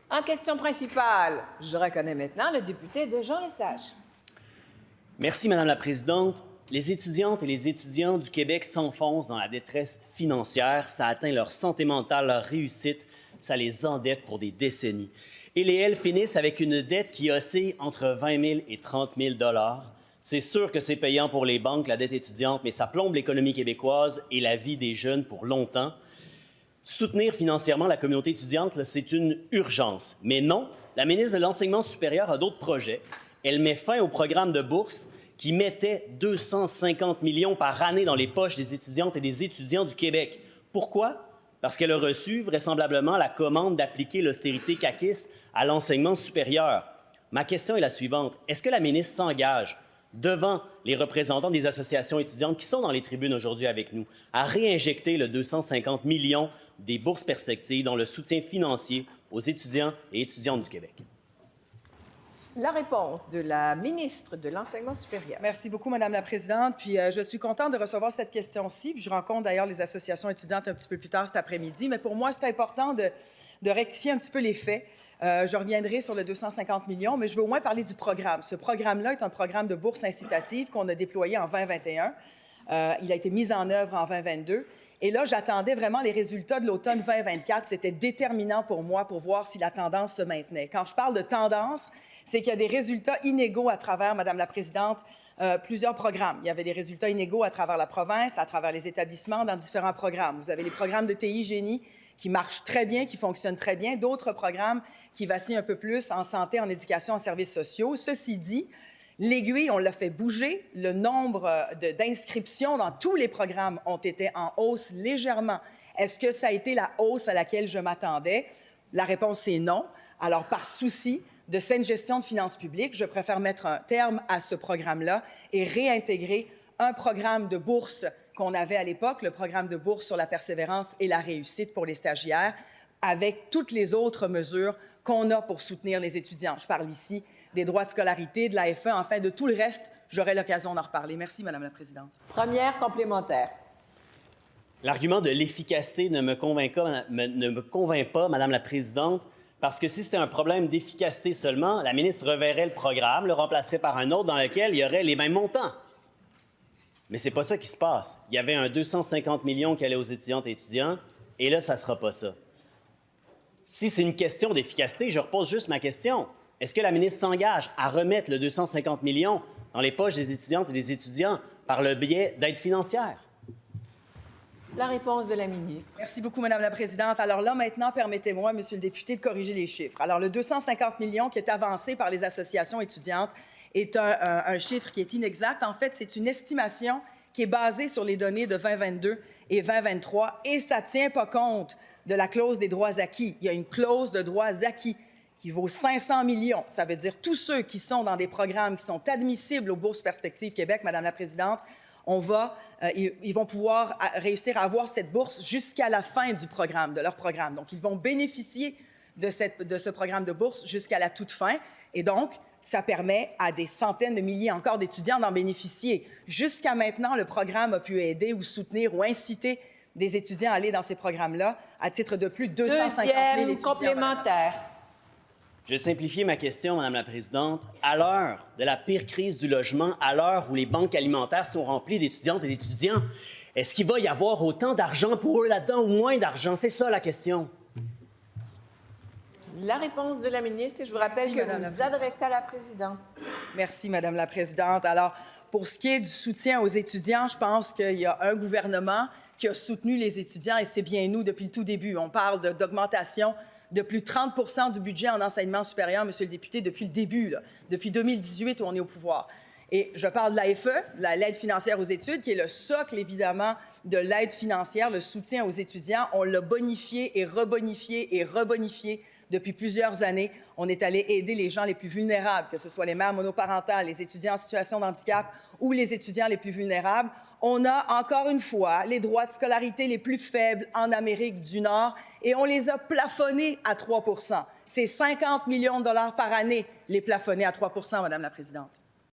En question principale, je reconnais maintenant le député de Jean-Lesage. Merci, Madame la Présidente. Les étudiantes et les étudiants du Québec s'enfoncent dans la détresse financière. Ça atteint leur santé mentale, leur réussite. Ça les endette pour des décennies. Et elles finissent avec une dette qui oscille entre 20 000 et 30 000 $. C'est sûr que c'est payant pour les banques, la dette étudiante, mais ça plombe l'économie québécoise et la vie des jeunes pour longtemps. Soutenir financièrement la communauté étudiante, c'est une urgence. Mais non, la ministre de l'Enseignement supérieur a d'autres projets. Elle met fin au programme de bourse qui mettait 250 millions par année dans les poches des étudiantes et des étudiants du Québec. Pourquoi? Parce qu'elle a reçu vraisemblablement la commande d'appliquer l'austérité caquiste à l'enseignement supérieur. Ma question est la suivante. Est-ce que la ministre s'engage devant les représentants des associations étudiantes qui sont dans les tribunes aujourd'hui avec nous, à réinjecter le 250 millions des bourses perspectives dans le soutien financier aux étudiants et étudiantes du Québec? La réponse de la ministre de l'Enseignement supérieur. Merci beaucoup, Madame la Présidente. Puis je suis contente de recevoir cette question-ci. Puis je rencontre d'ailleurs les associations étudiantes un petit peu plus tard cet après-midi. Mais pour moi, c'est important de rectifier un petit peu les faits. Je reviendrai sur le 250 millions, mais je veux au moins parler du programme. Ce programme-là est un programme de bourse incitative qu'on a déployé en 2021. Il a été mis en œuvre en 2022. Et là, j'attendais vraiment les résultats de l'automne 2024. C'était déterminant pour moi pour voir si la tendance se maintenait. Quand je parle de tendance, c'est qu'il y a des résultats inégaux à travers, Madame la Présidente, plusieurs programmes. Il y avait des résultats inégaux à travers la province, à travers les établissements, dans différents programmes. Vous avez les programmes de TI Génie qui marchent très bien, qui fonctionnent très bien, d'autres programmes qui vacillent un peu plus en santé, en éducation, en services sociaux. Ceci dit, l'aiguille, on l'a fait bouger. Le nombre d'inscriptions dans tous les programmes ont été en hausse légèrement. Est-ce que ça a été la hausse à laquelle je m'attendais? La réponse est non. Alors, par souci de saine gestion de finances publiques, je préfère mettre un terme à ce programme-là et réintégrer un programme de bourse qu'on avait à l'époque, le programme de bourse sur la persévérance et la réussite pour les stagiaires, avec toutes les autres mesures qu'on a pour soutenir les étudiants. Je parle ici des droits de scolarité, de l'AFE, enfin de tout le reste. J'aurai l'occasion d'en reparler. Merci, Madame la Présidente. Première complémentaire. L'argument de l'efficacité ne me convainc pas, Madame la Présidente, parce que si c'était un problème d'efficacité seulement, la ministre reverrait le programme, le remplacerait par un autre dans lequel il y aurait les mêmes montants. Mais c'est pas ça qui se passe. Il y avait un 250 millions qui allait aux étudiantes et étudiants, et là, ça sera pas ça. Si c'est une question d'efficacité, je repose juste ma question. Est-ce que la ministre s'engage à remettre le 250 millions dans les poches des étudiantes et des étudiants par le biais d'aides financières? La réponse de la ministre. Merci beaucoup, Madame la Présidente. Alors là, maintenant, permettez-moi, Monsieur le député, de corriger les chiffres. Alors, le 250 millions qui est avancé par les associations étudiantes est un chiffre qui est inexact. En fait, c'est une estimation qui est basée sur les données de 2022 et 2023 et ça ne tient pas compte de la clause des droits acquis. Il y a une clause de droits acquis qui vaut 500 millions. Ça veut dire tous ceux qui sont dans des programmes qui sont admissibles aux bourses Perspectives Québec, Madame la Présidente, ils vont pouvoir réussir à avoir cette bourse jusqu'à la fin du programme, de leur programme. Donc, ils vont bénéficier de ce programme de bourse jusqu'à la toute fin. Et donc, ça permet à des centaines de milliers encore d'étudiants d'en bénéficier. Jusqu'à maintenant, le programme a pu aider ou soutenir ou inciter des étudiants à aller dans ces programmes-là à titre de plus de 250 000 étudiants. Complémentaire. Je vais simplifier ma question, Madame la Présidente. À l'heure de la pire crise du logement, à l'heure où les banques alimentaires sont remplies d'étudiantes et d'étudiants, est-ce qu'il va y avoir autant d'argent pour eux là-dedans ou moins d'argent? C'est ça la question. La réponse de la ministre, et je vous rappelle que vous vous adressez à la présidente. Merci, Madame la Présidente. Alors, pour ce qui est du soutien aux étudiants, je pense qu'il y a un gouvernement qui a soutenu les étudiants et c'est bien nous depuis le tout début. On parle d'augmentation de plus de 30 du budget en enseignement supérieur, Monsieur le député, depuis le début, là, depuis 2018 où on est au pouvoir. Et je parle de l'AFE, l'aide financière aux études, qui est le socle, évidemment, de l'aide financière, le soutien aux étudiants. On l'a bonifié et rebonifié depuis plusieurs années. On est allé aider les gens les plus vulnérables, que ce soit les mères monoparentales, les étudiants en situation de handicap ou les étudiants les plus vulnérables. On a, encore une fois, les droits de scolarité les plus faibles en Amérique du Nord et on les a plafonnés à 3 %. C'est 50 millions de dollars par année, les plafonnés à 3 %, Madame la Présidente.